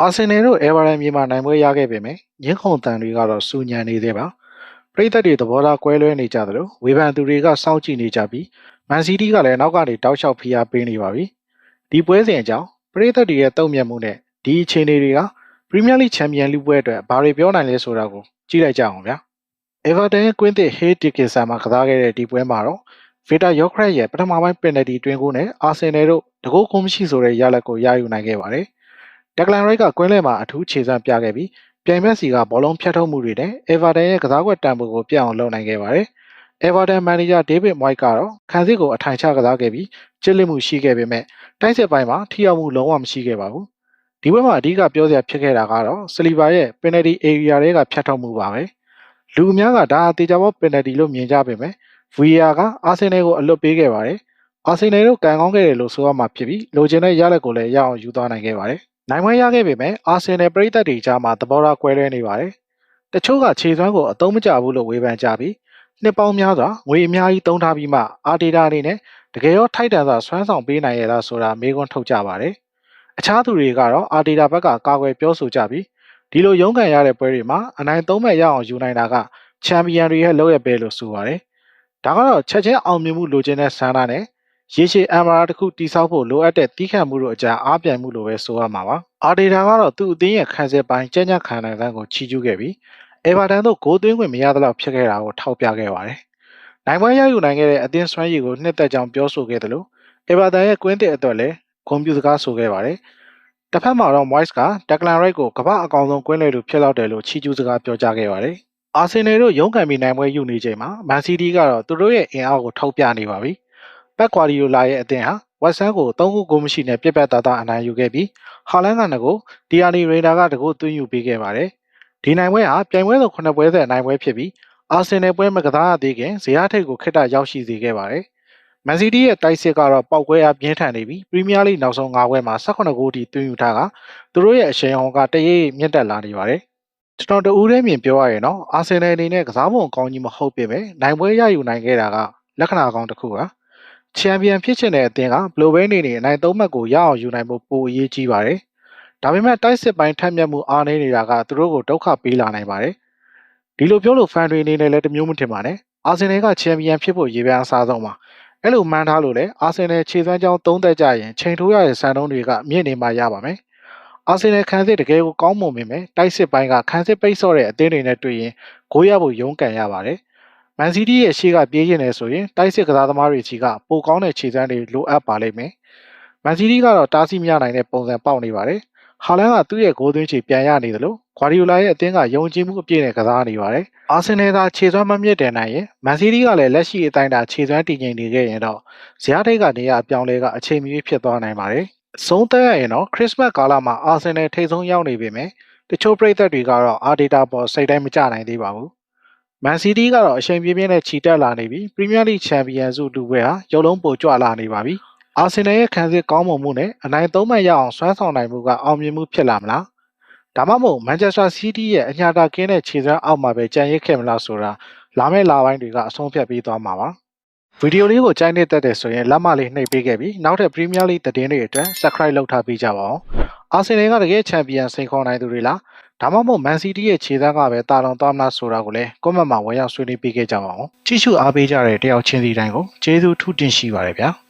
အာဆင်နယ်တို့အဲဗာတန်မြေမှာနိုင်ပွဲရခဲ့ပေမဲ့ညင်းခုန်တန်တွေကတော့စူညံနေသေးပါပရိသတ်တွေသဘောထားကွဲလွဲနေကြသလိုဝေဖန်သူတွေကစောင့်ကြည့်နေကြပြီးမန်စီးတီးကလည်းနောက်ကနေတောက်လျှောက်ဖိအားပေးနေပါပြီဒီပွဲစဉ်အကြောင်းပရိသတ်တွေရဲ့တုံ့ပြန်မှုနဲ့ဒီအခြေအနေတွေကပရီးမီးယားလိချန်ပီယံလိပွဲအတွက်ဘာတွေပြောနိုင်လဲဆိုတာကိုကြည့်လိုက်ကြအောင်ဗျာအဲဗာတန်ရဲ့ကွင်းသစ်ဟေးတီကင်ဆန်မှာကစားခဲ့တဲ့ဒီပွဲမှာတော့ဗီတာယောခရက်ရဲ့ပထမပိုင်းပင်နယ်တီတွင်ကိုနဲ့အာဆင်နယ်တို့တကုတ်ကုန်းမရှိဆိုတဲ့ရလဒ်ကိုရယူနိုင်ခဲ့ပါတယ်ဒက်ဂလန်ရိုက်ကကွင်းလယ်မှာအထူးခြေစမ်းပြခဲ့ပြီးပြိုင်ဘက်စီကဘောလုံးဖြတ်ထုတ်မှုတွေနဲ့အေဗာတန်ရဲ့ကစားကွက်တန်ဖိုးကိုပြအောင်လုပ်နိုင်ခဲ့ပါတယ်။အေဗာတန်မန်နေဂျာဒေးဗစ်မွိုက်ကတော့ခံစစ်ကိုအထိုင်ချကစားခဲ့ပြီးကျစ်လစ်မှုရှိခဲ့ပေမဲ့တိုက်စစ်ပိုင်းမှာထိရောက်မှုလုံးဝမရှိခဲ့ပါဘူး။ဒီဘက်မှာအဓိကပြောစရာဖြစ်ခဲ့တာကတော့စလီဗာရဲ့ပင်နယ်တီအေရီယာတွေကဖြတ်ထုတ်မှုပါပဲ။လူအများကဒါအသေးချာဘောပင်နယ်တီလို့မြင်ကြပေမဲ့ဗီအာကအာဆင်နယ်ကိုအလွတ်ပေးခဲ့ပါတယ်။အာဆင်နယ်တို့ကန်ကောင်းခဲ့တယ်လို့ဆိုရမှာဖြစ်ပြီးလိုချင်တဲ့ရလဒ်ကိုလည်းရအောင်ယူသွားနိုင်ခဲ့ပါတယ်။နိုင်ပွဲရခဲ့ပေမဲ့အာဆင်နယ်ပရိသတ်တွေကြားမှာသဘောထားကွဲလွဲနေပါတယ်။တချို့ကခြေစွမ်းကိုအသုံးမကျဘူးလို့ဝေဖန်ကြပြီးနှစ်ပေါင်းများစွာငွေအများကြီးသုံးထားပြီးမှအာဒေတာအနေနဲ့တကယ်ရောထိုက်တန်စွာစွမ်းဆောင်ပေးနိုင်ရလားဆိုတာမေးခွန်းထုတ်ကြပါတယ်။အခြားသူတွေကတော့အာဒေတာဘက်ကကာကွယ်ပြောဆိုကြပြီးဒီလိုရုန်းကန်ရတဲ့ပွဲတွေမှာအနိုင်သုံးမဲ့ရအောင်ယူနိုင်တာကချန်ပီယံတွေရဲ့လုပ်ရပဲလို့ဆိုပါတယ်။ဒါကတော့ချက်ချင်းအောင်မြင်မှုလိုချင်တဲ့ဆန္ဒနဲ့ရေရှည်အမ်ဘရာတစ်ခုတိစောက်ဖို့လိုအပ်တဲ့တီးခတ်မှုတို့အကြအားပြိုင်မှုလိုပဲဆိုရမှာပါအာဒေတာကတော့သူ့အသင်းရဲ့ခံစစ်ပိုင်းကြမ်းကြမ်းခံနိုင်တဲ့ကိုချီးကျူးခဲ့ပြီးအေဗာတန်တို့ဂိုးသွင်းခွင့်မရသလောက်ဖြစ်ခဲ့တာကိုထောက်ပြခဲ့ပါတယ်နိုင်ပွဲရယူနိုင်ခဲ့တဲ့အသင်းစွမ်းရည်ကိုနှစ်သက်ကြောင်ပြောဆိုခဲ့တယ်လို့အေဗာတန်ရဲ့ကွင်းသစ်အတွက်လည်းဂုဏ်ပြုစကားဆိုခဲ့ပါတယ်တစ်ဖက်မှာတော့ Moyes ကဒက်ဂလန်ရိုက်ကိုကမ္ဘာအကောင်ဆုံးကွင်းလေလူဖြစ်လောက်တယ်လို့ချီးကျူးစကားပြောကြားခဲ့ပါတယ်အာဆင်နယ်တို့ရုန်းကန်ပြီးနိုင်ပွဲယူနေချိန်မှာမန်စီးတီးကတော့သူတို့ရဲ့အင်အားကိုထောက်ပြနေပါပြီပက်ကွာဒီယိုလာရဲ့အသင်းဟာဝက်ဆန်ကို3ခုဂိုးမရှိနဲ့ပြက်ပြက်သားသားအနိုင်ယူခဲ့ပြီးဟာလန်ကငကိုဒီယာနီရေနာကတကူသွင်းယူပေးခဲ့ပါတယ်။ဒီနိုင်ပွဲဟာပြိုင်ပွဲစုံ9ပွဲဆက်နိုင်ပွဲဖြစ်ပြီးအာဆင်နယ်ပွဲမကစားရသေးခင်ဇေယျထိပ်ကိုခစ်တာရောက်ရှိစေခဲ့ပါတယ်။မန်စီးတီးရဲ့တိုက်စစ်ကတော့ပောက်ကွဲအားပြင်းထန်နေပြီးပရီးမီးယားလိနောက်ဆုံး9ပွဲမှာ18ဂိုးထိသွင်းယူထားကသူတို့ရဲ့အရှိန်အဟုန်ကတရိပ်မြင့်တက်လာနေပါတယ်။ကျွန်တော်တို့ဦးထဲမြင်ပြောရရင်တော့အာဆင်နယ်အနေနဲ့ကစားပုံအကောင်းကြီးမဟုတ်ပေမဲ့နိုင်ပွဲရယူနိုင်ခဲ့တာကလက္ခဏာကောင်းတစ်ခုပါချန်ပီယံဖြစ်ချင်တဲ့အသင်းကဘလိုပဲနေနေအနိုင်3မှတ်ကိုရအောင်ယူနိုင်ဖို့ပိုအရေးကြီးပါတယ်။ဒါပေမဲ့တိုက်စစ်ပိုင်းထက်မြက်မှုအားနည်းနေတာကသူတို့ကိုဒုက္ခပေးလာနိုင်ပါတယ်။ဒီလိုပြောလို့ဖန်တွေအနေနဲ့လည်းတမျိုးမထင်ပါနဲ့။အာဆင်နယ်ကချန်ပီယံဖြစ်ဖို့ရေပန်းအစားဆုံးပါ။အဲ့လိုမှန်းထားလို့လေအာဆင်နယ်ခြေစွမ်းကြောင်း3သက်ကြရင်ချိန်ထိုးရတဲ့စံနှုန်းတွေကမြင့်နေမှရပါမယ်။အာဆင်နယ်ခံစစ်တကယ်ကိုကောင်းမွန်ပေမဲ့တိုက်စစ်ပိုင်းကခံစစ်ပိတ်ဆော့တဲ့အသင်းတွေနဲ့တွေ့ရင်ဂိုးရဖို့ရုန်းကန်ရပါတယ်။မန်စီးတီးရဲ့ရှေ့ကပြေးရင်လည်းဆိုရင်တိုက်စစ်ကစားသမားတွေချီကပိုကောင်းတဲ့ခြေစမ်းတွေလိုအပ်ပါလိမ့်မယ်။မန်စီးတီးကတော့တားဆီးမရနိုင်တဲ့ပုံစံပေါက်နေပါတယ်။ဟာလန်ကသူ့ရဲ့ဂိုးသွင်းချေပြန်ရနေတယ်လို့ဂွာဒီယိုလာရဲ့အသင်းကယုံကြည်မှုအပြည့်နဲ့ကစားနေပါတယ်။အာဆင်နယ်ကခြေစွမ်းမမြင့်တင်နိုင်ရင်မန်စီးတီးကလည်းလက်ရှိအတိုင်းတာခြေစွမ်းတည်ငြိမ်နေခဲ့ရင်တော့ဇယားထိတ်ကနေရအပြောင်းလဲကအချိန်မီဖြစ်သွားနိုင်ပါတယ်။ဆုံးသက်ရရင်တော့ခရစ်စမတ်ကာလမှာအာဆင်နယ်ထိပ်ဆုံးရောက်နေပေမဲ့တချို့ပရိသတ်တွေကတော့အာဒေတာပေါ်စိတ်တိုင်းမကျနိုင်သေးပါဘူး။မန်စီးတီးကတော့အချိန်ပြင်းပြင်းနဲ့ချီတက်လာနေပြီးပရီးမီးယားလိချန်ပီယံဆုတူပွဲဟာရုပ်လုံးပိုကြွလာနေပါပြီ။အာဆင်နယ်ရဲ့ခံစစ်ကောင်းမွန်မှုနဲ့အနိုင်3မှတ်ရအောင်စွမ်းဆောင်နိုင်မှုကအောင်မြင်မှုဖြစ်လာမလား။ဒါမှမဟုတ်မန်ချက်စတာစီးတီးရဲ့အညာတာကင်းတဲ့ခြေစွမ်းအောက်မှာပဲကြံရစ်ခဲ့မလားဆိုတာလာမယ့်လပိုင်းတွေကအဆုံးဖြတ်ပေးသွားမှာပါ။ဗီဒီယိုလေးကိုကြိုက်နေတဲ့တဲ့ဆိုရင်လက်မလေးနှိပ်ပေးခဲ့ပြီးနောက်ထပ်ပရီးမီးယားလိသတင်းတွေအတွက် Subscribe လုပ်ထားပေးကြပါဦး။အာဆင်နယ်ကတကယ်ချန်ပီယံစိန်ခေါ်နိုင်သူတွေလားဒါမှမဟုတ်မန်စီးတီးရဲ့ခြေသားကပဲတာလွန်သွားမလားဆိုတာကိုလည်း comment မှာဝင်ရောက်ဆွေးနွေးပေးခဲ့ကြပါဦး။ကြည့်ရှုအားပေးကြတဲ့တယောက်ချင်းစီတိုင်းကိုကျေးဇူးထူးတင်ရှိပါတယ်ဗျာ။